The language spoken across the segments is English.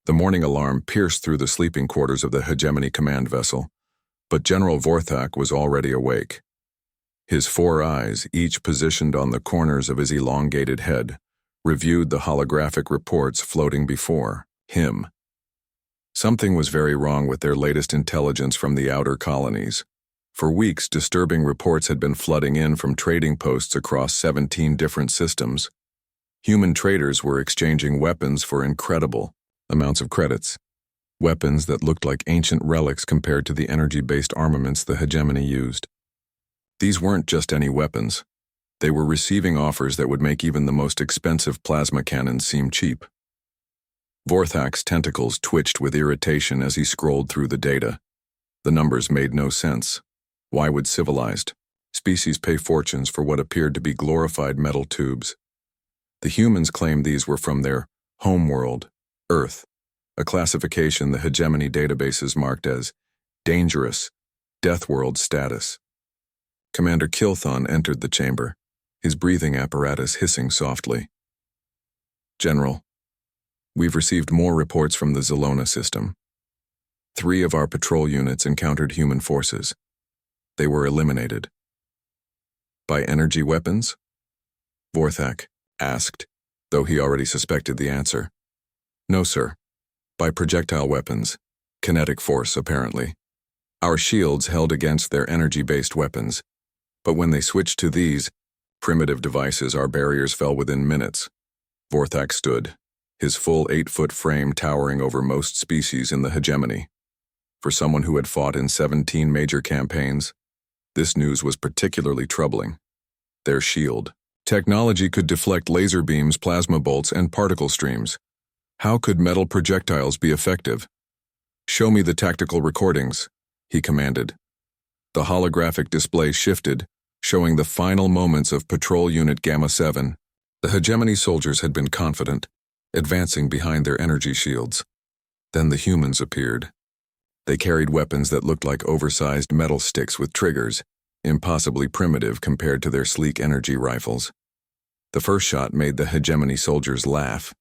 The morning alarm pierced through the sleeping quarters of the hegemony command vessel, but General Vorthak was already awake. His 4 eyes, each positioned on the corners of his elongated head, reviewed the holographic reports floating before him. Something was very wrong with their latest intelligence from the outer colonies. For weeks, disturbing reports had been flooding in from trading posts across 17 different systems. Human traders were exchanging weapons for incredible amounts of credits. Weapons that looked like ancient relics compared to the energy-based armaments the hegemony used. These weren't just any weapons. They were receiving offers that would make even the most expensive plasma cannons seem cheap. Vorthak's tentacles twitched with irritation as he scrolled through the data. The numbers made no sense. Why would civilized species pay fortunes for what appeared to be glorified metal tubes? The humans claimed these were from their home world, Earth, a classification the hegemony databases marked as dangerous, Deathworld status. Commander Kilthon entered the chamber, his breathing apparatus hissing softly. General, we've received more reports from the Zelona system. 3 of our patrol units encountered human forces. They were eliminated. By energy weapons? Vorthak asked, though he already suspected the answer. No, sir. By projectile weapons. Kinetic force, apparently. Our shields held against their energy-based weapons. But when they switched to these primitive devices, our barriers fell within minutes. Vorthak stood, his full 8-foot frame towering over most species in the hegemony. For someone who had fought in 17 major campaigns, this news was particularly troubling. Their shield technology could deflect laser beams, plasma bolts, and particle streams. How could metal projectiles be effective? Show me the tactical recordings, he commanded. The holographic display shifted, showing the final moments of Patrol Unit Gamma 7. The hegemony soldiers had been confident, advancing behind their energy shields. Then the humans appeared. They carried weapons that looked like oversized metal sticks with triggers, impossibly primitive compared to their sleek energy rifles. The first shot made the hegemony soldiers laugh.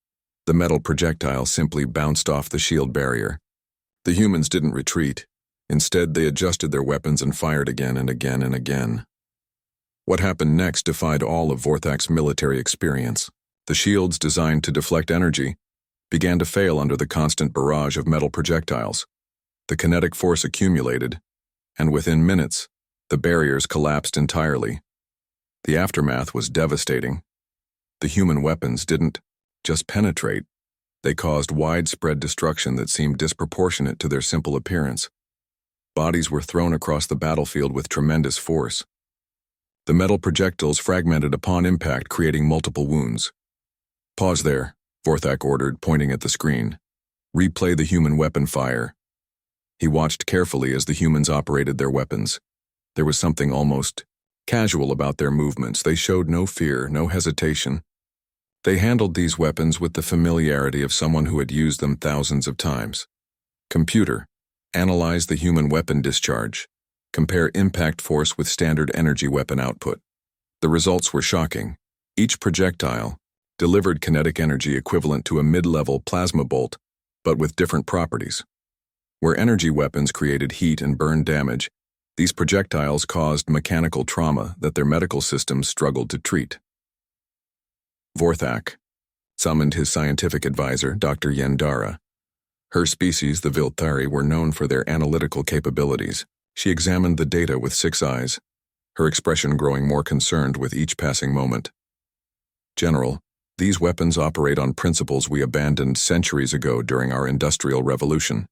The metal projectile simply bounced off the shield barrier. The humans didn't retreat. Instead, they adjusted their weapons and fired again and again and again. What happened next defied all of Vorthak's military experience. The shields designed to deflect energy began to fail under the constant barrage of metal projectiles. The kinetic force accumulated, and within minutes, the barriers collapsed entirely. The aftermath was devastating. The human weapons didn't just penetrate. They caused widespread destruction that seemed disproportionate to their simple appearance. Bodies were thrown across the battlefield with tremendous force. The metal projectiles fragmented upon impact, creating multiple wounds. Pause there, Vorthak ordered, pointing at the screen. Replay the human weapon fire. He watched carefully as the humans operated their weapons. There was something almost casual about their movements. They showed no fear, no hesitation. They handled these weapons with the familiarity of someone who had used them thousands of times. Computer, analyze the human weapon discharge. Compare impact force with standard energy weapon output. The results were shocking. Each projectile delivered kinetic energy equivalent to a mid-level plasma bolt, but with different properties. Where energy weapons created heat and burn damage, these projectiles caused mechanical trauma that their medical systems struggled to treat. Vorthak summoned his scientific advisor, Dr. Yendara. Her species, the Vilthari, were known for their analytical capabilities. She examined the data with 6 eyes, her expression growing more concerned with each passing moment. General, these weapons operate on principles we abandoned centuries ago during our Industrial Revolution.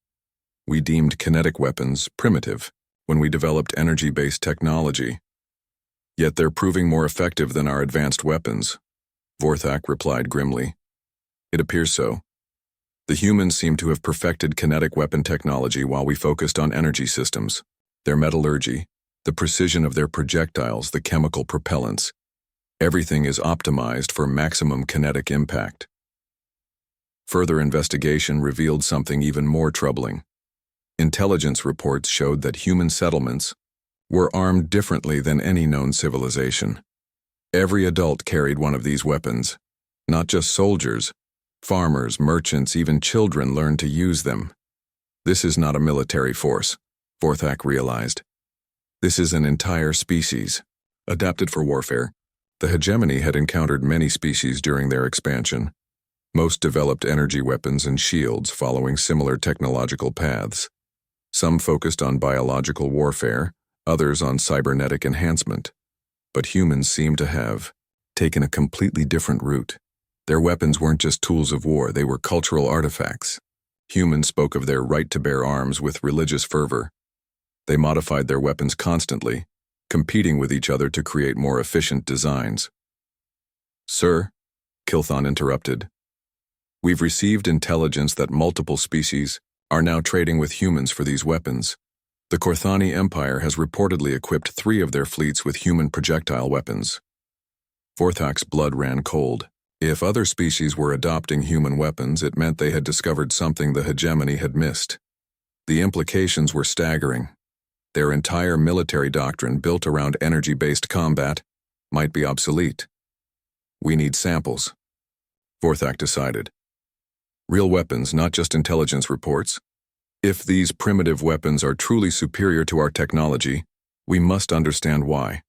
We deemed kinetic weapons primitive when we developed energy-based technology. Yet they're proving more effective than our advanced weapons, Vorthak replied grimly. It appears so. The humans seem to have perfected kinetic weapon technology while we focused on energy systems, their metallurgy, the precision of their projectiles, the chemical propellants. Everything is optimized for maximum kinetic impact. Further investigation revealed something even more troubling. Intelligence reports showed that human settlements were armed differently than any known civilization. Every adult carried one of these weapons, not just soldiers, Farmers, merchants, even children learned to use them. This is not a military force, Vorthak realized. This is an entire species, adapted for warfare. The hegemony had encountered many species during their expansion. Most developed energy weapons and shields following similar technological paths. Some focused on biological warfare, others on cybernetic enhancement. But humans seemed to have taken a completely different route. Their weapons weren't just tools of war, they were cultural artifacts. Humans spoke of their right to bear arms with religious fervor. They modified their weapons constantly, competing with each other to create more efficient designs. "Sir," Kilthon interrupted, "we've received intelligence that multiple species are now trading with humans for these weapons. The Korthani Empire has reportedly equipped 3 of their fleets with human projectile weapons." Vorthak's blood ran cold. If other species were adopting human weapons, it meant they had discovered something the hegemony had missed. The implications were staggering. Their entire military doctrine built around energy-based combat might be obsolete. "We need samples," Vorthak decided. "Real weapons, not just intelligence reports. If these primitive weapons are truly superior to our technology, we must understand why."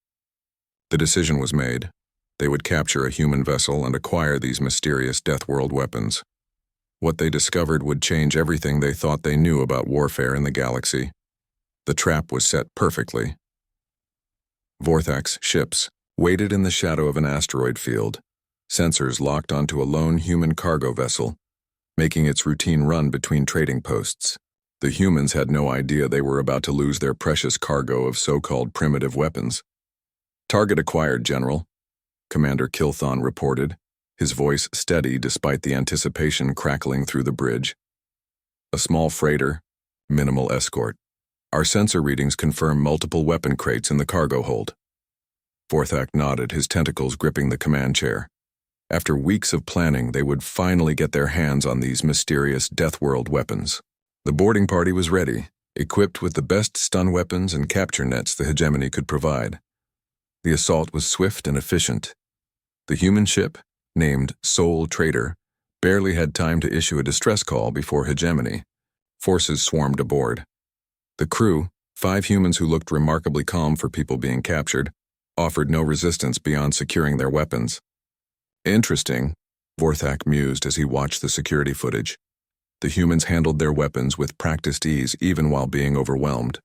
The decision was made. They would capture a human vessel and acquire these mysterious Deathworld weapons. What they discovered would change everything they thought they knew about warfare in the galaxy. The trap was set perfectly. Vorthak's ships waited in the shadow of an asteroid field, sensors locked onto a lone human cargo vessel, making its routine run between trading posts. The humans had no idea they were about to lose their precious cargo of so-called primitive weapons. "Target acquired, General," Commander Kilthon reported, his voice steady despite the anticipation crackling through the bridge. "A small freighter, minimal escort. Our sensor readings confirm multiple weapon crates in the cargo hold." Vorthak nodded, his tentacles gripping the command chair. After weeks of planning, they would finally get their hands on these mysterious Deathworld weapons. The boarding party was ready, equipped with the best stun weapons and capture nets the hegemony could provide. The assault was swift and efficient. The human ship, named Soul Trader, barely had time to issue a distress call before hegemony. Forces swarmed aboard. The crew, 5 humans who looked remarkably calm for people being captured, offered no resistance beyond securing their weapons. "Interesting," Vorthak mused as he watched the security footage. The humans handled their weapons with practiced ease even while being overwhelmed.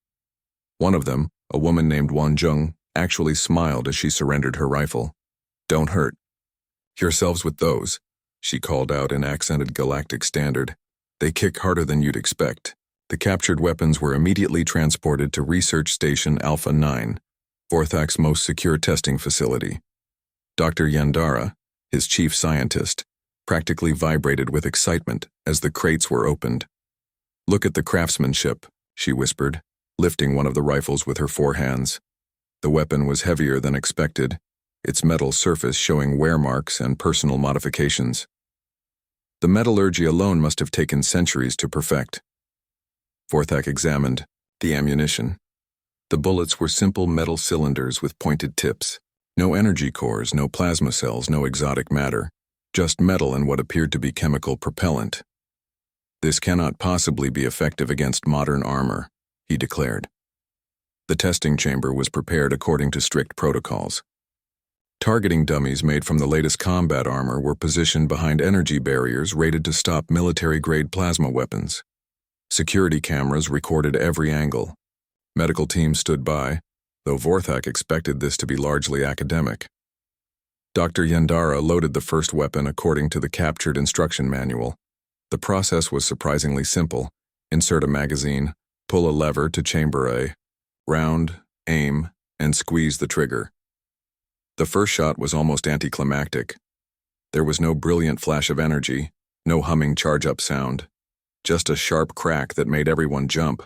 One of them, a woman named Wanjung, actually smiled as she surrendered her rifle. "Don't hurt yourselves with those," she called out in accented Galactic Standard. "They kick harder than you'd expect." The captured weapons were immediately transported to Research Station Alpha 9, Vorthak's most secure testing facility. Dr. Yandara, his chief scientist, practically vibrated with excitement as the crates were opened. "Look at the craftsmanship," she whispered, lifting one of the rifles with her 4 hands. The weapon was heavier than expected, its metal surface showing wear marks and personal modifications. The metallurgy alone must have taken centuries to perfect. Vorthak examined the ammunition. The bullets were simple metal cylinders with pointed tips. No energy cores, no plasma cells, no exotic matter. Just metal and what appeared to be chemical propellant. "This cannot possibly be effective against modern armor," he declared. The testing chamber was prepared according to strict protocols. Targeting dummies made from the latest combat armor were positioned behind energy barriers rated to stop military-grade plasma weapons. Security cameras recorded every angle. Medical teams stood by, though Vorthak expected this to be largely academic. Dr. Yandara loaded the first weapon according to the captured instruction manual. The process was surprisingly simple. Insert a magazine, pull a lever to chamber a round, aim, and squeeze the trigger. The first shot was almost anticlimactic. There was no brilliant flash of energy, no humming charge-up sound, just a sharp crack that made everyone jump.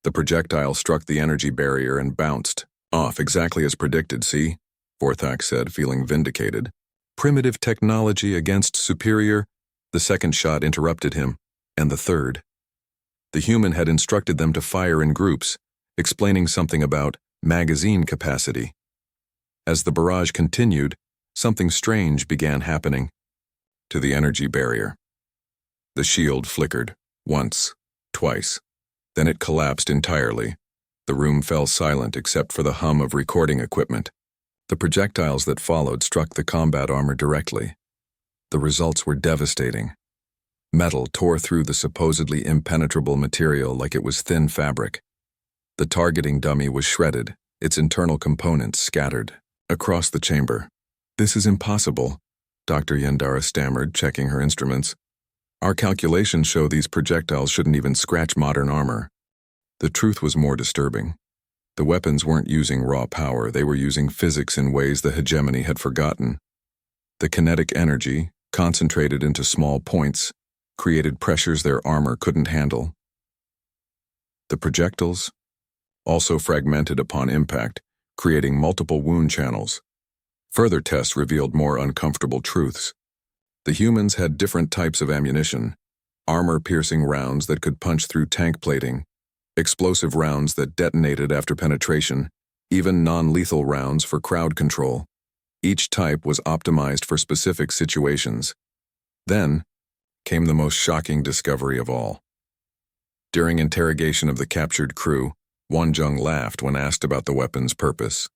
The projectile struck the energy barrier and bounced off exactly as predicted, "See?" Vorthak said, feeling vindicated. "Primitive technology against superior." The second shot interrupted him, and the third. The human had instructed them to fire in groups, explaining something about magazine capacity. As the barrage continued, something strange began happening to the energy barrier. The shield flickered, once, twice. Then it collapsed entirely. The room fell silent except for the hum of recording equipment. The projectiles that followed struck the combat armor directly. The results were devastating. Metal tore through the supposedly impenetrable material like it was thin fabric. The targeting dummy was shredded, its internal components scattered across the chamber. "This is impossible," Dr. Yendara stammered, checking her instruments. "Our calculations show these projectiles shouldn't even scratch modern armor." The truth was more disturbing. The weapons weren't using raw power, they were using physics in ways the hegemony had forgotten. The kinetic energy, concentrated into small points, created pressures their armor couldn't handle. The projectiles also fragmented upon impact, creating multiple wound channels. Further tests revealed more uncomfortable truths. The humans had different types of ammunition: armor-piercing rounds that could punch through tank plating, explosive rounds that detonated after penetration, even non-lethal rounds for crowd control. Each type was optimized for specific situations. Then came the most shocking discovery of all. During interrogation of the captured crew, Wonjung laughed when asked about the weapon's purpose.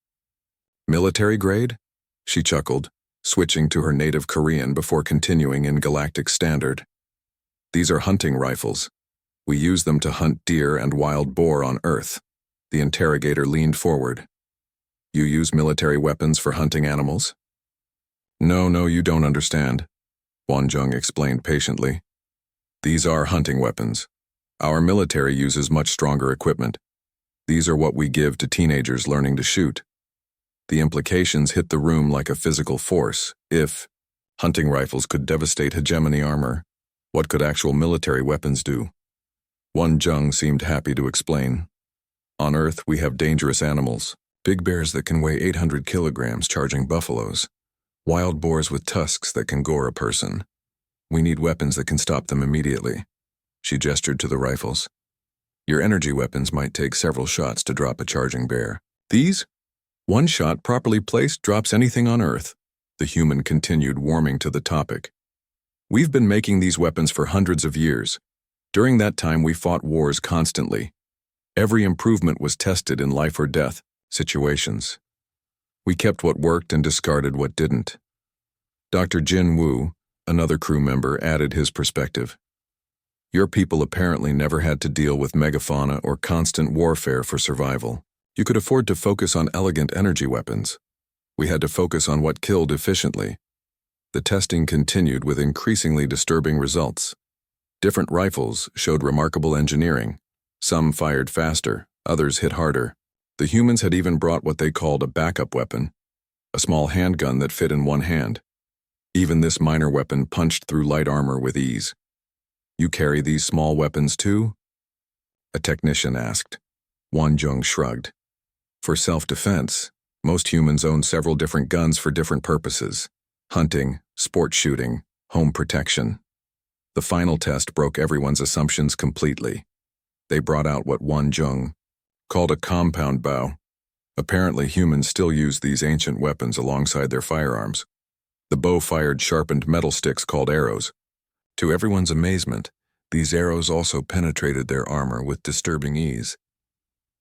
"Military grade?" she chuckled, switching to her native Korean before continuing in Galactic Standard. "These are hunting rifles. We use them to hunt deer and wild boar on Earth." The interrogator leaned forward. "You use military weapons for hunting animals?" No, you don't understand," Wonjung explained patiently. "These are hunting weapons. Our military uses much stronger equipment. These are what we give to teenagers learning to shoot." The implications hit the room like a physical force. If hunting rifles could devastate hegemony armor, what could actual military weapons do? Wonjung seemed happy to explain. "On Earth, we have dangerous animals. Big bears that can weigh 800 kilograms charging buffaloes. Wild boars with tusks that can gore a person. We need weapons that can stop them immediately." She gestured to the rifles. "Your energy weapons might take several shots to drop a charging bear. These? One shot properly placed drops anything on Earth." The human continued, warming to the topic. "We've been making these weapons for hundreds of years. During that time, we fought wars constantly. Every improvement was tested in life or death situations. We kept what worked and discarded what didn't." Dr. Jin Woo, another crew member, added his perspective. "Your people apparently never had to deal with megafauna or constant warfare for survival. You could afford to focus on elegant energy weapons. We had to focus on what killed efficiently." The testing continued with increasingly disturbing results. Different rifles showed remarkable engineering. Some fired faster, others hit harder. The humans had even brought what they called a backup weapon, a small handgun that fit in one hand. Even this minor weapon punched through light armor with ease. "You carry these small weapons too?" a technician asked. Wonjung shrugged. "For self-defense, most humans own several different guns for different purposes: hunting, sport shooting, home protection." The final test broke everyone's assumptions completely. They brought out what Wonjung called a compound bow. Apparently humans still use these ancient weapons alongside their firearms. The bow fired sharpened metal sticks called arrows. To everyone's amazement, these arrows also penetrated their armor with disturbing ease.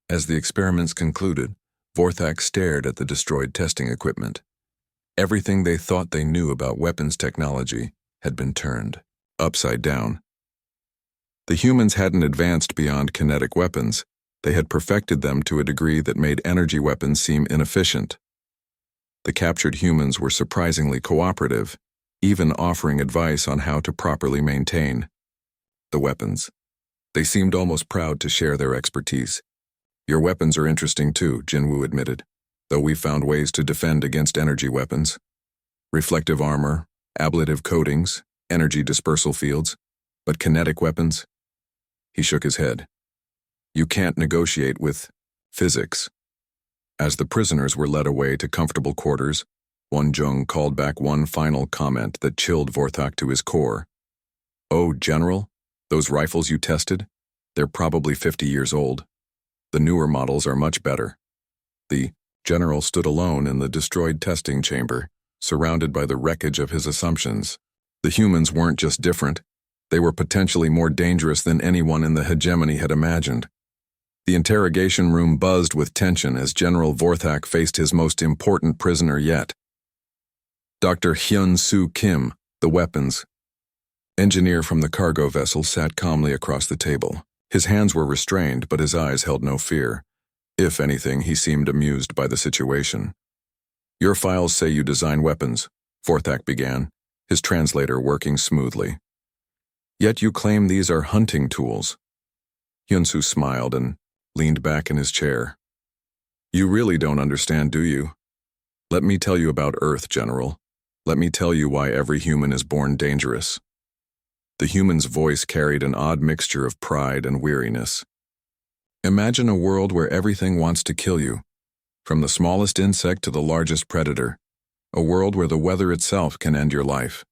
As the experiments concluded, Vorthak stared at the destroyed testing equipment. Everything they thought they knew about weapons technology had been turned upside down. The humans hadn't advanced beyond kinetic weapons. They had perfected them to a degree that made energy weapons seem inefficient. The captured humans were surprisingly cooperative, even offering advice on how to properly maintain the weapons. They seemed almost proud to share their expertise. "Your weapons are interesting too," Jinwoo admitted, "though we found ways to defend against energy weapons. Reflective armor, ablative coatings, energy dispersal fields, but kinetic weapons?" He shook his head. "You can't negotiate with physics." As the prisoners were led away to comfortable quarters, Wonjung called back one final comment that chilled Vorthak to his core. "Oh, General, those rifles you tested? They're probably 50 years old. The newer models are much better." The general stood alone in the destroyed testing chamber, surrounded by the wreckage of his assumptions. The humans weren't just different, They were potentially more dangerous than anyone in the hegemony had imagined. The interrogation room buzzed with tension as General Vorthak faced his most important prisoner yet. Dr. Hyun-Soo Kim, the weapons engineer from the cargo vessel, sat calmly across the table. His hands were restrained, but his eyes held no fear. If anything, he seemed amused by the situation. "Your files say you design weapons," Vorthak began, his translator working smoothly. "Yet you claim these are hunting tools." Hyun-Soo smiled and leaned back in his chair. "You really don't understand, do you? Let me tell you about Earth, General. Let me tell you why every human is born dangerous." The human's voice carried an odd mixture of pride and weariness. "Imagine a world where everything wants to kill you, from the smallest insect to the largest predator. A world where the weather itself can end your life.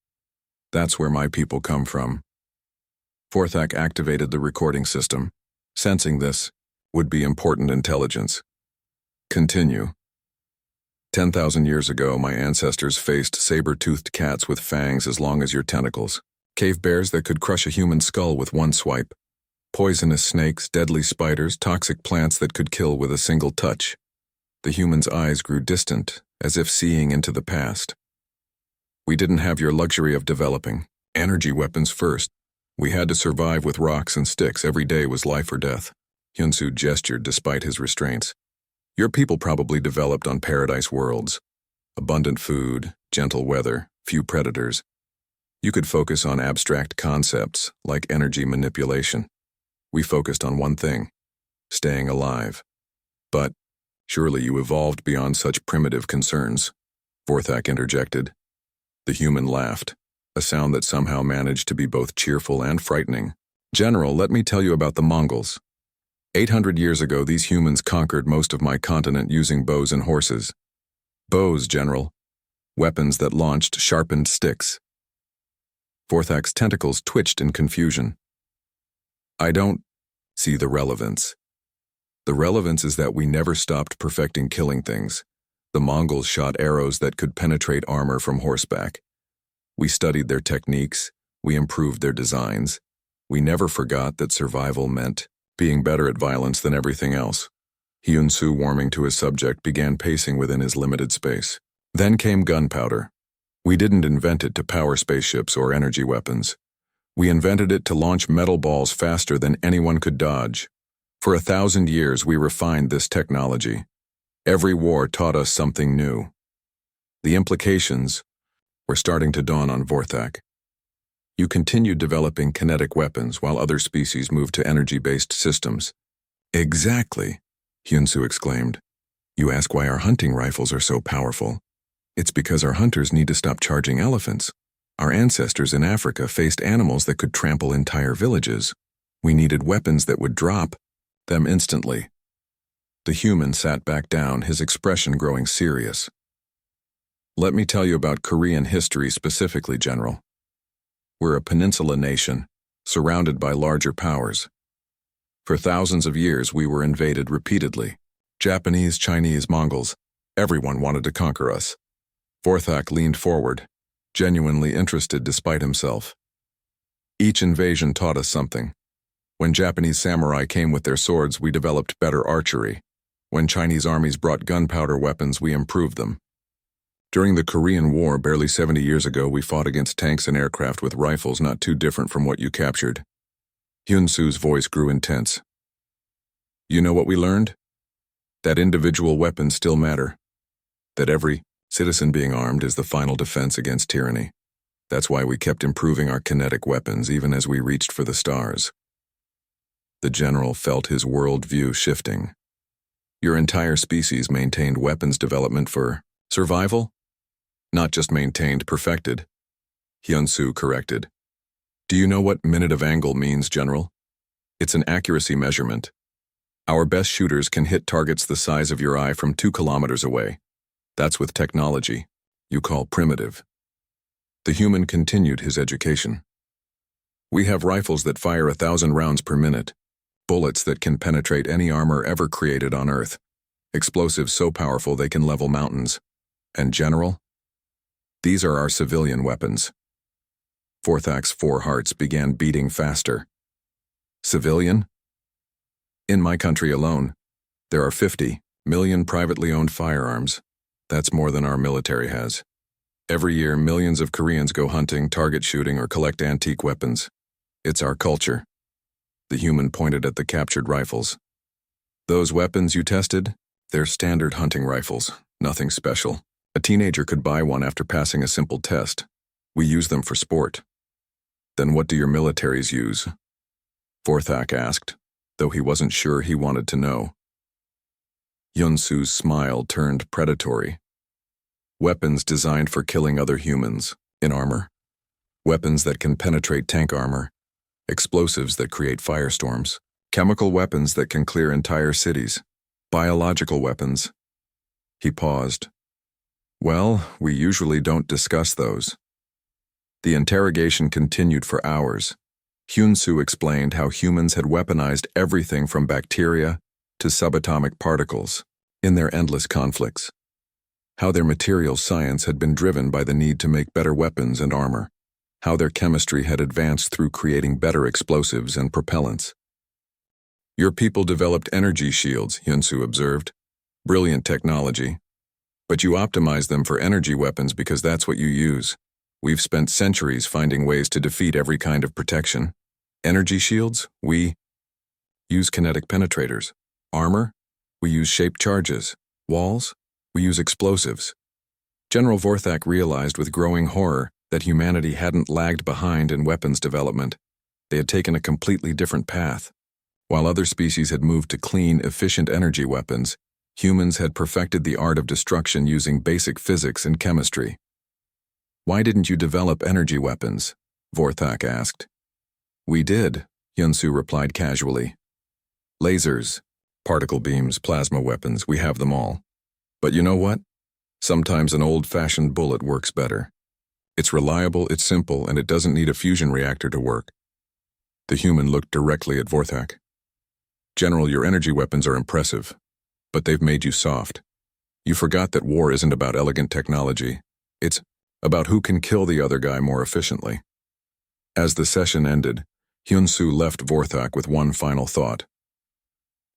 That's where my people come from." Vorthak activated the recording system. Sensing this would be important intelligence. "Continue. 10,000 years ago, my ancestors faced saber-toothed cats with fangs as long as your tentacles, cave bears that could crush a human skull with one swipe, poisonous snakes, deadly spiders, toxic plants that could kill with a single touch. The human's eyes grew distant, as if seeing into the past. We didn't have your luxury of developing energy weapons first. We had to survive with rocks and sticks. Every day was life or death." Hyun-Soo gestured despite his restraints. "Your people probably developed on paradise worlds. Abundant food, gentle weather, few predators. You could focus on abstract concepts like energy manipulation. We focused on one thing, staying alive. But surely you evolved beyond such primitive concerns," Vorthak interjected. The human laughed, a sound that somehow managed to be both cheerful and frightening. "General, let me tell you about the Mongols. 800 years ago, these humans conquered most of my continent using bows and horses. Bows, General. Weapons that launched sharpened sticks." Vorthak's tentacles twitched in confusion. "I don't see the relevance." "The relevance is that we never stopped perfecting killing things. The Mongols shot arrows that could penetrate armor from horseback. We studied their techniques, we improved their designs. We never forgot that survival meant being better at violence than everything else." Hyun-Soo, warming to his subject, began pacing within his limited space. "Then came gunpowder. We didn't invent it to power spaceships or energy weapons. We invented it to launch metal balls faster than anyone could dodge. For 1,000 years, we refined this technology. Every war taught us something new. The implications were starting to dawn on Vorthak. You continued developing kinetic weapons while other species moved to energy-based systems." "Exactly," Hyun-Soo exclaimed. "You ask why our hunting rifles are so powerful. It's because our hunters need to stop charging elephants. Our ancestors in Africa faced animals that could trample entire villages. We needed weapons that would drop them instantly." The human sat back down, his expression growing serious. "Let me tell you about Korean history specifically, General. We're a peninsula nation, surrounded by larger powers. For thousands of years, we were invaded repeatedly. Japanese, Chinese, Mongols, everyone wanted to conquer us." Vorthak leaned forward, genuinely interested despite himself. "Each invasion taught us something. When Japanese samurai came with their swords, we developed better archery. When Chinese armies brought gunpowder weapons, we improved them. During the Korean War, barely 70 years ago, we fought against tanks and aircraft with rifles not too different from what you captured." Hyun-Soo's voice grew intense. "You know what we learned? That individual weapons still matter. That every citizen being armed is the final defense against tyranny. That's why we kept improving our kinetic weapons even as we reached for the stars." The general felt his worldview shifting. "Your entire species maintained weapons development for survival? Not just maintained, perfected," Hyun-Soo corrected. "Do you know what minute of angle means, General? It's an accuracy measurement. Our best shooters can hit targets the size of your eye from 2 kilometers away. That's with technology you call primitive." The human continued his education. "We have rifles that fire 1,000 rounds per minute, bullets that can penetrate any armor ever created on Earth, explosives so powerful they can level mountains. And General, these are our civilian weapons. Vorthak's four hearts began beating faster. Civilian? In my country alone, there are 50 million privately owned firearms. That's more than our military has. Every year, millions of Koreans go hunting, target shooting, or collect antique weapons. It's our culture. The human pointed at the captured rifles. Those weapons you tested? They're standard hunting rifles, nothing special. A teenager could buy one after passing a simple test. We use them for sport. Then what do your militaries use? Vorthak asked, though he wasn't sure he wanted to know. Hyun-Soo's smile turned predatory. Weapons designed for killing other humans, in armor. Weapons that can penetrate tank armor. Explosives that create firestorms. Chemical weapons that can clear entire cities. Biological weapons. He paused. Well, we usually don't discuss those. The interrogation continued for hours. Hyun-Soo explained how humans had weaponized everything from bacteria to subatomic particles in their endless conflicts. How their material science had been driven by the need to make better weapons and armor. How their chemistry had advanced through creating better explosives and propellants. Your people developed energy shields, Hyun-Soo observed. Brilliant technology. But you optimize them for energy weapons because that's what you use. We've spent centuries finding ways to defeat every kind of protection. Energy shields? We use kinetic penetrators. Armor? We use shaped charges. Walls? We use explosives. General Vorthak realized with growing horror that humanity hadn't lagged behind in weapons development. They had taken a completely different path. While other species had moved to clean, efficient energy weapons, humans had perfected the art of destruction using basic physics and chemistry. Why didn't you develop energy weapons? Vorthak asked. We did, Hyun-Soo replied casually. Lasers, particle beams, plasma weapons, we have them all. But you know what? Sometimes an old-fashioned bullet works better. It's reliable, it's simple, and it doesn't need a fusion reactor to work. The human looked directly at Vorthak. General, your energy weapons are impressive, but they've made you soft. You forgot that war isn't about elegant technology. It's about who can kill the other guy more efficiently. As the session ended, Hyun-Soo left Vorthak with one final thought.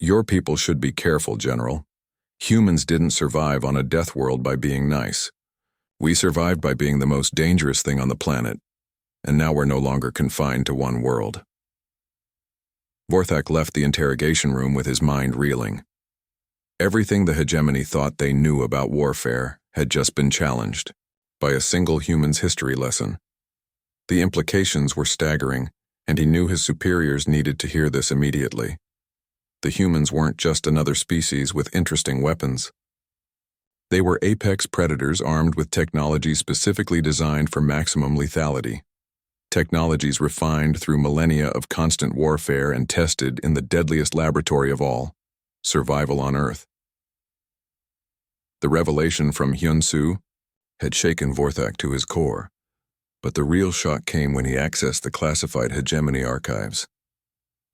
Your people should be careful, General. Humans didn't survive on a death world by being nice. We survived by being the most dangerous thing on the planet, and now we're no longer confined to one world. Vorthak left the interrogation room with his mind reeling. Everything the hegemony thought they knew about warfare had just been challenged by a single human's history lesson. The implications were staggering, and he knew his superiors needed to hear this immediately. The humans weren't just another species with interesting weapons. They were apex predators armed with technology specifically designed for maximum lethality. Technologies refined through millennia of constant warfare and tested in the deadliest laboratory of all, survival on Earth. The revelation from Hyun-Soo had shaken Vorthak to his core, but the real shock came when he accessed the classified hegemony archives.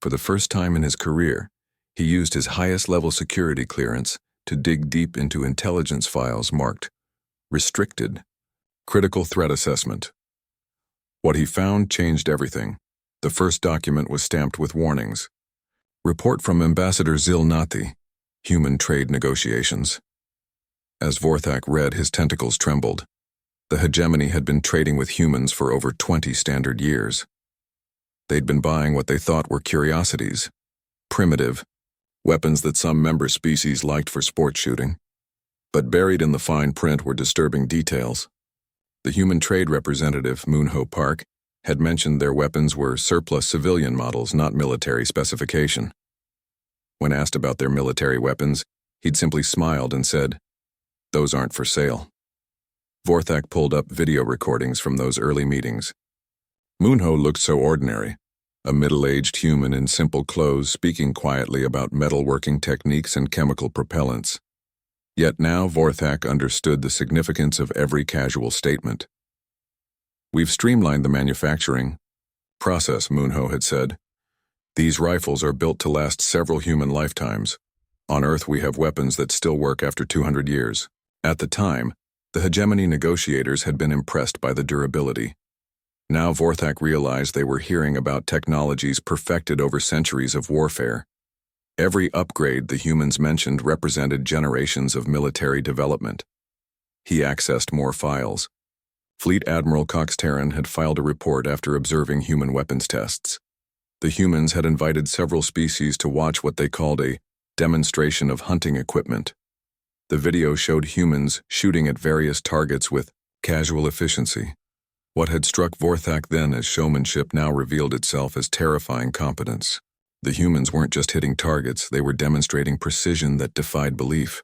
For the first time in his career, he used his highest-level security clearance to dig deep into intelligence files marked Restricted, Critical Threat Assessment. What he found changed everything. The first document was stamped with warnings. Report from Ambassador Zil-Nati, Human Trade Negotiations. As Vorthak read, his tentacles trembled. The hegemony had been trading with humans for over 20 standard years. They'd been buying what they thought were curiosities, primitive, weapons that some member species liked for sport shooting. But buried in the fine print were disturbing details. The human trade representative, Moon-ho Park, had mentioned their weapons were surplus civilian models, not military specification. When asked about their military weapons, he'd simply smiled and said, "Those aren't for sale." Vorthak pulled up video recordings from those early meetings. Moon-ho looked so ordinary, a middle-aged human in simple clothes speaking quietly about metalworking techniques and chemical propellants. Yet now Vorthak understood the significance of every casual statement. "We've streamlined the manufacturing process," Moon-ho had said. "These rifles are built to last several human lifetimes. On Earth we have weapons that still work after 200 years. At the time, the hegemony negotiators had been impressed by the durability. Now Vorthak realized they were hearing about technologies perfected over centuries of warfare. Every upgrade the humans mentioned represented generations of military development. He accessed more files. Fleet Admiral Cox Terran had filed a report after observing human weapons tests. The humans had invited several species to watch what they called a demonstration of hunting equipment. The video showed humans shooting at various targets with casual efficiency. What had struck Vorthak then as showmanship now revealed itself as terrifying competence. The humans weren't just hitting targets, they were demonstrating precision that defied belief.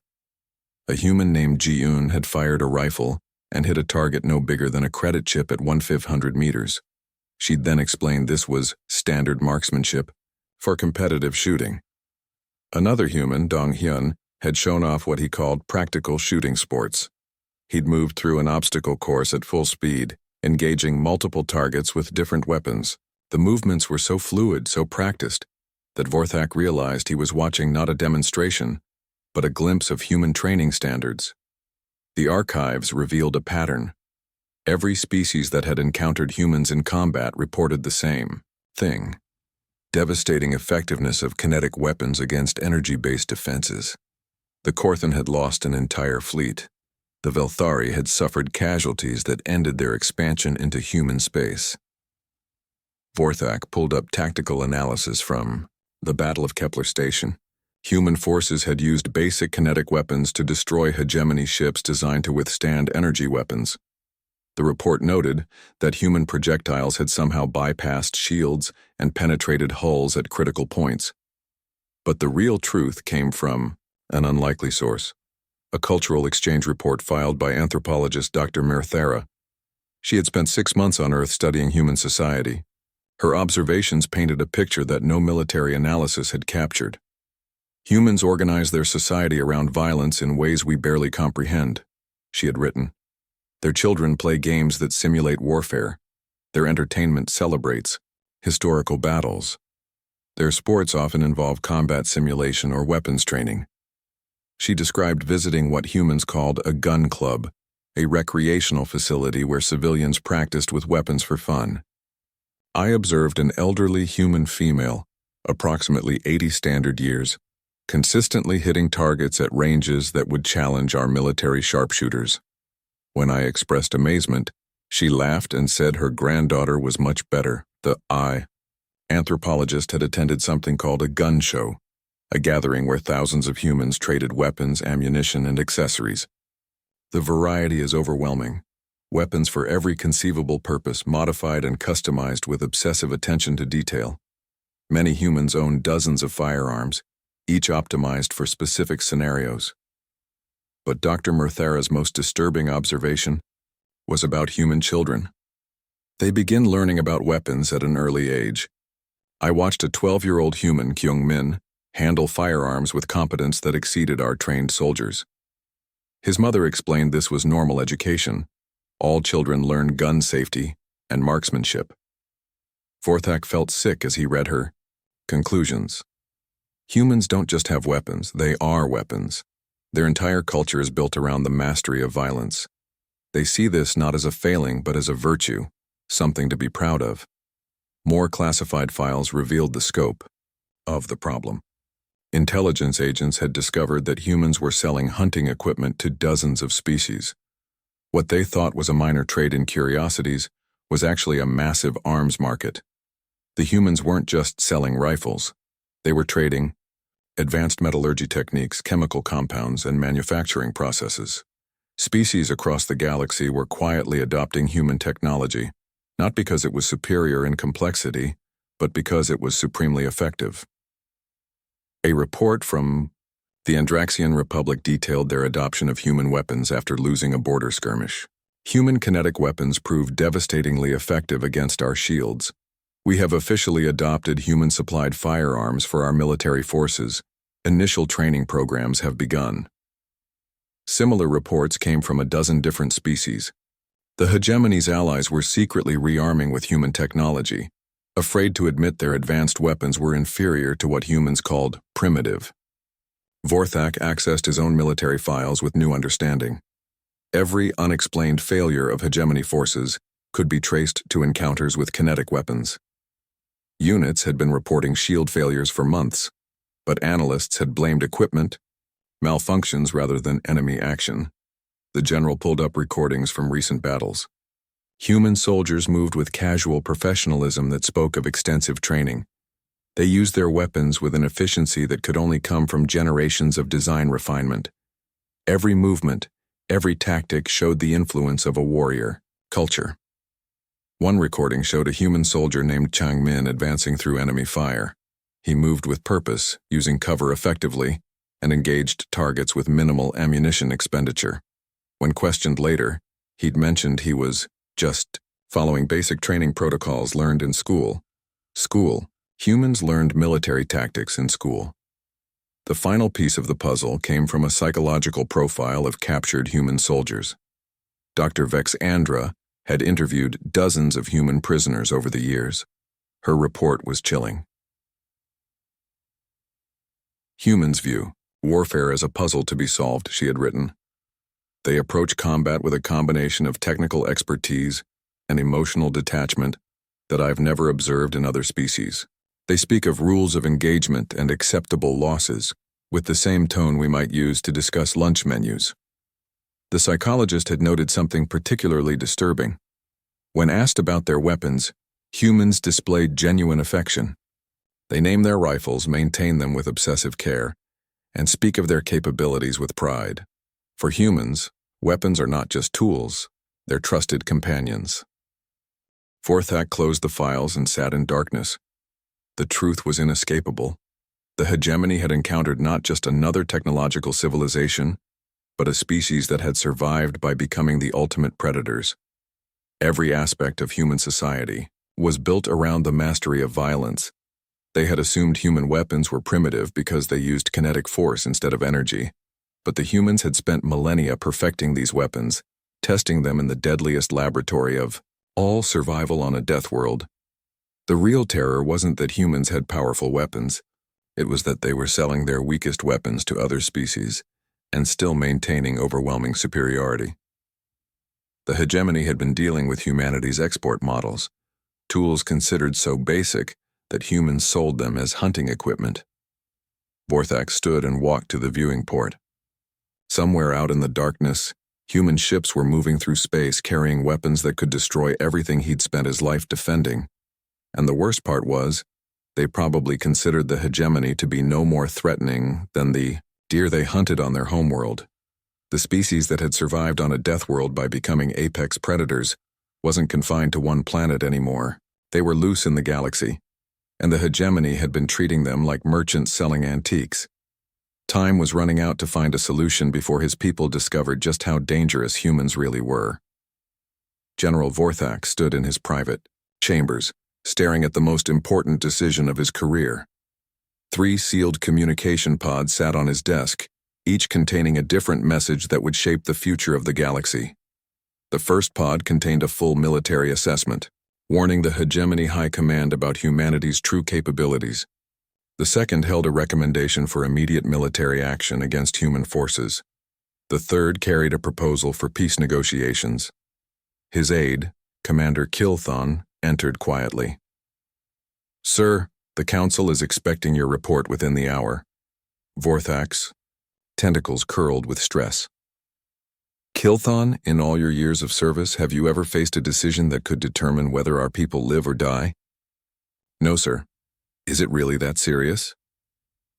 A human named Ji-un had fired a rifle and hit a target no bigger than a credit chip at 1/500 meters. She'd then explained this was standard marksmanship for competitive shooting. Another human, Dong-hyun, had shown off what he called practical shooting sports. He'd moved through an obstacle course at full speed, engaging multiple targets with different weapons. The movements were so fluid, so practiced, that Vorthak realized he was watching not a demonstration, but a glimpse of human training standards. The archives revealed a pattern. Every species that had encountered humans in combat reported the same thing: devastating effectiveness of kinetic weapons against energy-based defenses. The Korthan had lost an entire fleet. The Velthari had suffered casualties that ended their expansion into human space. Vorthak pulled up tactical analysis from the Battle of Kepler Station. Human forces had used basic kinetic weapons to destroy hegemony ships designed to withstand energy weapons. The report noted that human projectiles had somehow bypassed shields and penetrated hulls at critical points. But the real truth came from an unlikely source: a cultural exchange report filed by anthropologist Dr. Mirthera. She had spent 6 months on Earth studying human society. Her observations painted a picture that no military analysis had captured. Humans organize their society around violence in ways we barely comprehend, she had written. Their children play games that simulate warfare. Their entertainment celebrates historical battles. Their sports often involve combat simulation or weapons training. She described visiting what humans called a gun club, a recreational facility where civilians practiced with weapons for fun. I observed an elderly human female, approximately 80 standard years, consistently hitting targets at ranges that would challenge our military sharpshooters. When I expressed amazement, she laughed and said her granddaughter was much better. The anthropologist had attended something called a gun show, a gathering where thousands of humans traded weapons, ammunition, and accessories. The variety is overwhelming. Weapons for every conceivable purpose, modified and customized with obsessive attention to detail. Many humans own dozens of firearms, each optimized for specific scenarios. But Dr. Mirthera's most disturbing observation was about human children. They begin learning about weapons at an early age. I watched a 12-year-old human, Kyung-min, handle firearms with competence that exceeded our trained soldiers. His mother explained this was normal education. All children learn gun safety and marksmanship. Vorthak felt sick as he read her conclusions. Humans don't just have weapons, they are weapons. Their entire culture is built around the mastery of violence. They see this not as a failing but as a virtue, something to be proud of. More classified files revealed the scope of the problem. Intelligence agents had discovered that humans were selling hunting equipment to dozens of species. What they thought was a minor trade in curiosities was actually a massive arms market. The humans weren't just selling rifles. They were trading advanced metallurgy techniques, chemical compounds, and manufacturing processes. Species across the galaxy were quietly adopting human technology, not because it was superior in complexity, but because it was supremely effective. A report from the Andraxian Republic detailed their adoption of human weapons after losing a border skirmish. Human kinetic weapons proved devastatingly effective against our shields. We have officially adopted human-supplied firearms for our military forces. Initial training programs have begun. Similar reports came from a dozen different species. The hegemony's allies were secretly rearming with human technology, afraid to admit their advanced weapons were inferior to what humans called primitive. Vorthak accessed his own military files with new understanding. Every unexplained failure of hegemony forces could be traced to encounters with kinetic weapons. Units had been reporting shield failures for months, but analysts had blamed equipment, malfunctions rather than enemy action. The general pulled up recordings from recent battles. Human soldiers moved with casual professionalism that spoke of extensive training. They used their weapons with an efficiency that could only come from generations of design refinement. Every movement, every tactic showed the influence of a warrior culture. One recording showed a human soldier named Chang Min advancing through enemy fire. He moved with purpose, using cover effectively, and engaged targets with minimal ammunition expenditure. When questioned later, he'd mentioned he was just following basic training protocols learned in school. Humans learned military tactics in school. The final piece of the puzzle came from a psychological profile of captured human soldiers. Dr. Vex Andra had interviewed dozens of human prisoners over the years. Her report was chilling. Humans view warfare as a puzzle to be solved, she had written. They approach combat with a combination of technical expertise and emotional detachment that I've never observed in other species. They speak of rules of engagement and acceptable losses, with the same tone we might use to discuss lunch menus. The psychologist had noted something particularly disturbing. When asked about their weapons, humans displayed genuine affection. They name their rifles, maintain them with obsessive care, and speak of their capabilities with pride. For humans, weapons are not just tools, they're trusted companions. Vorthak closed the files and sat in darkness. The truth was inescapable. The hegemony had encountered not just another technological civilization, but a species that had survived by becoming the ultimate predators. Every aspect of human society was built around the mastery of violence. They had assumed human weapons were primitive because they used kinetic force instead of energy. But the humans had spent millennia perfecting these weapons, testing them in the deadliest laboratory of all survival on a Deathworld. The real terror wasn't that humans had powerful weapons. It was that they were selling their weakest weapons to other species and still maintaining overwhelming superiority. The hegemony had been dealing with humanity's export models, tools considered so basic that humans sold them as hunting equipment. Vorthak stood and walked to the viewing port. Somewhere out in the darkness, human ships were moving through space carrying weapons that could destroy everything he'd spent his life defending. And the worst part was, they probably considered the hegemony to be no more threatening than the deer they hunted on their homeworld. The species that had survived on a Deathworld by becoming apex predators wasn't confined to one planet anymore. They were loose in the galaxy, and the hegemony had been treating them like merchants selling antiques. Time was running out to find a solution before his people discovered just how dangerous humans really were. General Vorthak stood in his private chambers, staring at the most important decision of his career. 3 sealed communication pods sat on his desk, each containing a different message that would shape the future of the galaxy. The first pod contained a full military assessment, warning the hegemony high command about humanity's true capabilities. The second held a recommendation for immediate military action against human forces. The third carried a proposal for peace negotiations. His aide, Commander Kilthon, entered quietly. "Sir, the Council is expecting your report within the hour." Vorthak's tentacles curled with stress. "Kilthon, in all your years of service, have you ever faced a decision that could determine whether our people live or die?" "No, sir." "Is it really that serious?"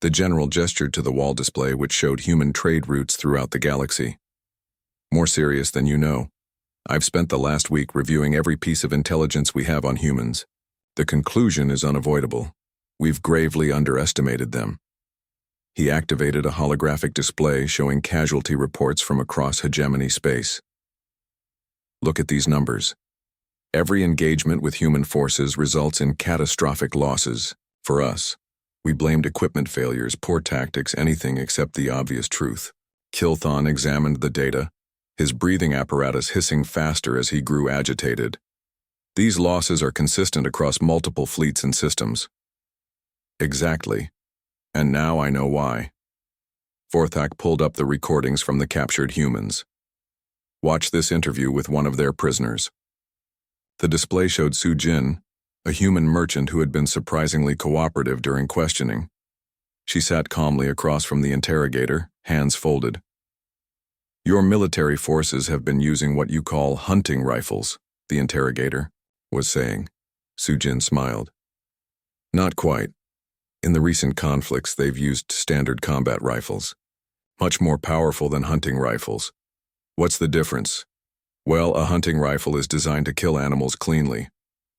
The general gestured to the wall display which showed human trade routes throughout the galaxy. "More serious than you know. I've spent the last week reviewing every piece of intelligence we have on humans. The conclusion is unavoidable. We've gravely underestimated them." He activated a holographic display showing casualty reports from across hegemony space. "Look at these numbers. Every engagement with human forces results in catastrophic losses. For us, we blamed equipment failures, poor tactics, anything except the obvious truth." Kilthon examined the data, his breathing apparatus hissing faster as he grew agitated. "These losses are consistent across multiple fleets and systems." "Exactly. And now I know why." Vorthak pulled up the recordings from the captured humans. "Watch this interview with one of their prisoners." The display showed Su Jin, a human merchant who had been surprisingly cooperative during questioning. She sat calmly across from the interrogator, hands folded. "Your military forces have been using what you call hunting rifles," the interrogator was saying. Su Jin smiled. "Not quite. In the recent conflicts, they've used standard combat rifles. Much more powerful than hunting rifles. What's the difference? Well, a hunting rifle is designed to kill animals cleanly.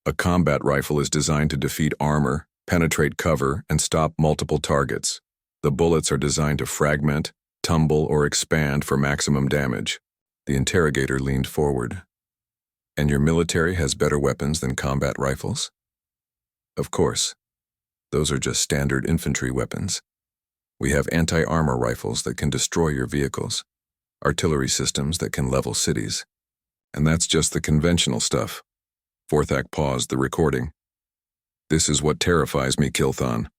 A combat rifle is designed to defeat armor, penetrate cover, and stop multiple targets. The bullets are designed to fragment, tumble, or expand for maximum damage." The interrogator leaned forward. "And your military has better weapons than combat rifles?" "Of course. Those are just standard infantry weapons. We have anti-armor rifles that can destroy your vehicles, artillery systems that can level cities. And that's just the conventional stuff." Vorthak paused the recording. "This is what terrifies me, Kilthon.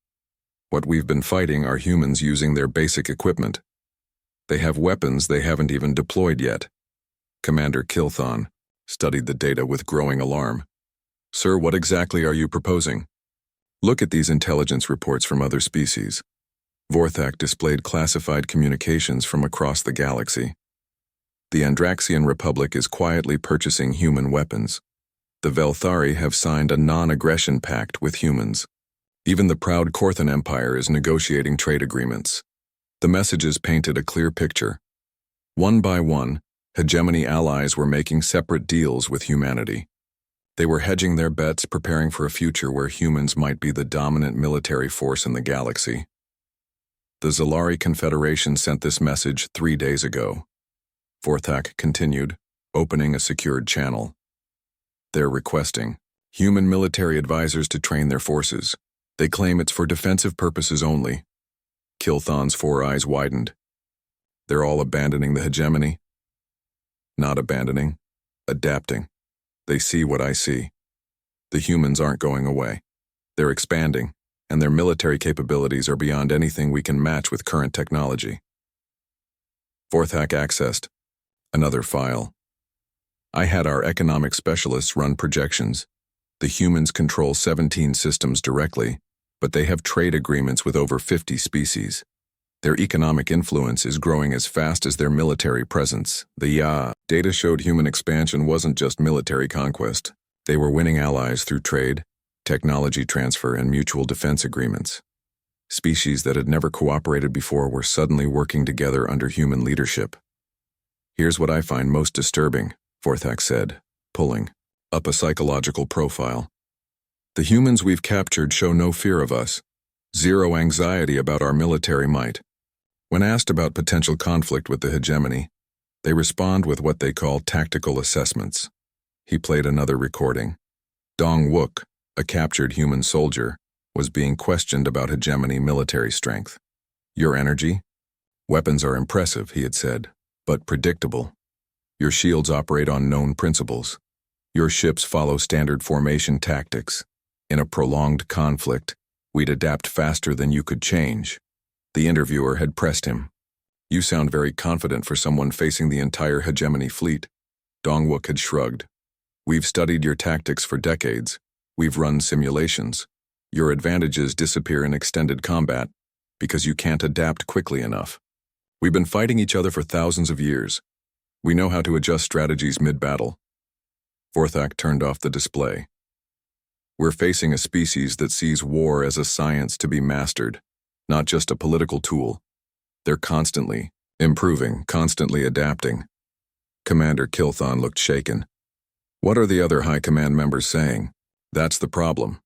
What we've been fighting are humans using their basic equipment. They have weapons they haven't even deployed yet." Commander Kilthon studied the data with growing alarm. "Sir, what exactly are you proposing?" "Look at these intelligence reports from other species." Vorthak displayed classified communications from across the galaxy. "The Andraxian Republic is quietly purchasing human weapons. The Velthari have signed a non-aggression pact with humans. Even the proud Korthan Empire is negotiating trade agreements." The messages painted a clear picture. One by one, hegemony allies were making separate deals with humanity. They were hedging their bets, preparing for a future where humans might be the dominant military force in the galaxy. The Zalari Confederation sent this message 3 days ago. Vorthak continued, opening a secured channel. "They're requesting human military advisors to train their forces. They claim it's for defensive purposes only." Kilthon's 4 eyes widened. "They're all abandoning the hegemony?" "Not abandoning, adapting. They see what I see. The humans aren't going away. They're expanding, and their military capabilities are beyond anything we can match with current technology." Vorthak accessed another file. "I had our economic specialists run projections. The humans control 17 systems directly, but they have trade agreements with over 50 species. Their economic influence is growing as fast as their military presence. The data showed human expansion wasn't just military conquest. They were winning allies through trade, technology transfer, and mutual defense agreements. Species that had never cooperated before were suddenly working together under human leadership. Here's what I find most disturbing," Vorthak said, pulling up a psychological profile. "The humans we've captured show no fear of us, zero anxiety about our military might. When asked about potential conflict with the hegemony, they respond with what they call tactical assessments." He played another recording. Dong Wook, a captured human soldier, was being questioned about hegemony military strength. "Your energy? Weapons are impressive," he had said, "but predictable. Your shields operate on known principles. Your ships follow standard formation tactics. In a prolonged conflict, we'd adapt faster than you could change." The interviewer had pressed him. "You sound very confident for someone facing the entire hegemony fleet." Dongwook had shrugged. "We've studied your tactics for decades. We've run simulations. Your advantages disappear in extended combat because you can't adapt quickly enough. We've been fighting each other for thousands of years. We know how to adjust strategies mid-battle." Vorthak turned off the display. "We're facing a species that sees war as a science to be mastered, not just a political tool. They're constantly improving, constantly adapting." Commander Kilthon looked shaken. "What are the other high command members saying?" "That's the problem.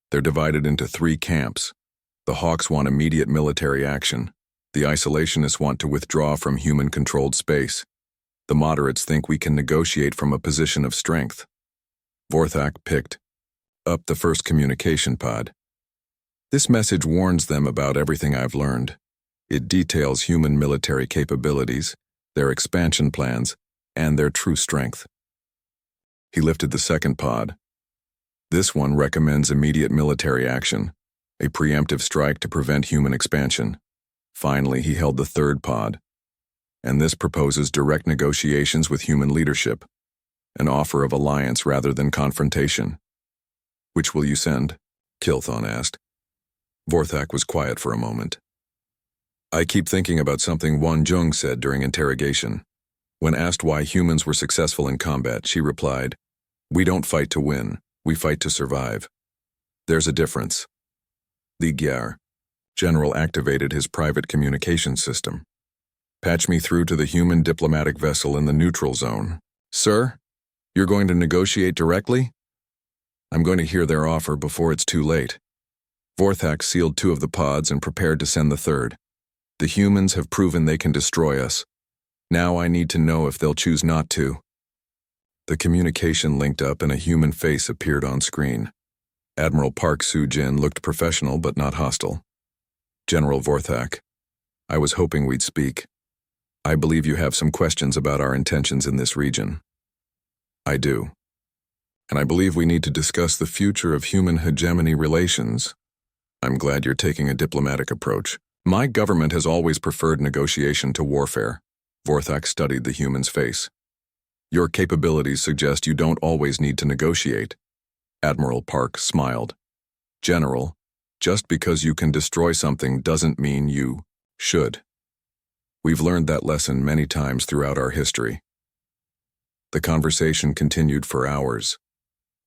They're divided into 3 camps. The Hawks want immediate military action. The isolationists want to withdraw from human-controlled space. The moderates think we can negotiate from a position of strength." Vorthak picked up the first communication pod. "This message warns them about everything I've learned. It details human military capabilities, their expansion plans, and their true strength." He lifted the second pod. "This one recommends immediate military action, a preemptive strike to prevent human expansion." Finally, he held the third pod. "And this proposes direct negotiations with human leadership. an offer of alliance rather than confrontation. Which will you send? Kilthon asked. Vorthak was quiet for a moment. I keep thinking about something Wan Jung said during interrogation. When asked why humans were successful in combat, she replied, "We don't fight to win, we fight to survive." There's a difference. Li Gyar, General activated his private communication system. Patch me through to the human diplomatic vessel in the neutral zone. Sir, you're going to negotiate directly? I'm going to hear their offer before it's too late. Vorthak sealed 2 of the pods and prepared to send the 3rd. The humans have proven they can destroy us. Now I need to know if they'll choose not to. The communication linked up and a human face appeared on screen. Admiral Park Soo-jin looked professional but not hostile. General Vorthak, I was hoping we'd speak. I believe you have some questions about our intentions in this region. I do. And I believe we need to discuss the future of human hegemony relations. I'm glad you're taking a diplomatic approach. My government has always preferred negotiation to warfare. Vorthak studied the human's face. Your capabilities suggest you don't always need to negotiate. Admiral Park smiled. General, just because you can destroy something doesn't mean you should. We've learned that lesson many times throughout our history. The conversation continued for hours.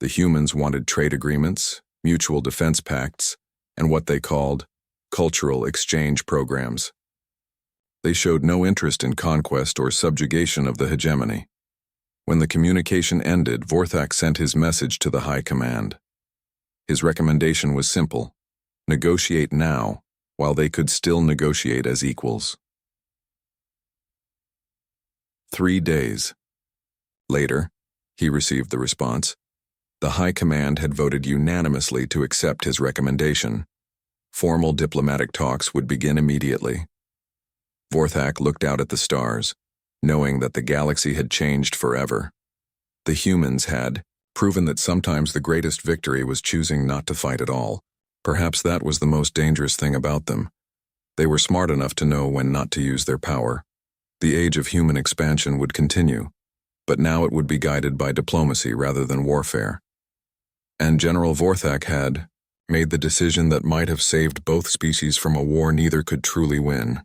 The humans wanted trade agreements, mutual defense pacts, and what they called cultural exchange programs. They showed no interest in conquest or subjugation of the hegemony. When the communication ended, Vorthak sent his message to the High Command. His recommendation was simple: negotiate now, while they could still negotiate as equals. 3 days. Later, he received the response. The High Command had voted unanimously to accept his recommendation. Formal diplomatic talks would begin immediately. Vorthak looked out at the stars, knowing that the galaxy had changed forever. The humans had proven that sometimes the greatest victory was choosing not to fight at all. Perhaps that was the most dangerous thing about them. They were smart enough to know when not to use their power. The age of human expansion would continue, but now it would be guided by diplomacy rather than warfare. And General Vorthak had made the decision that might have saved both species from a war neither could truly win.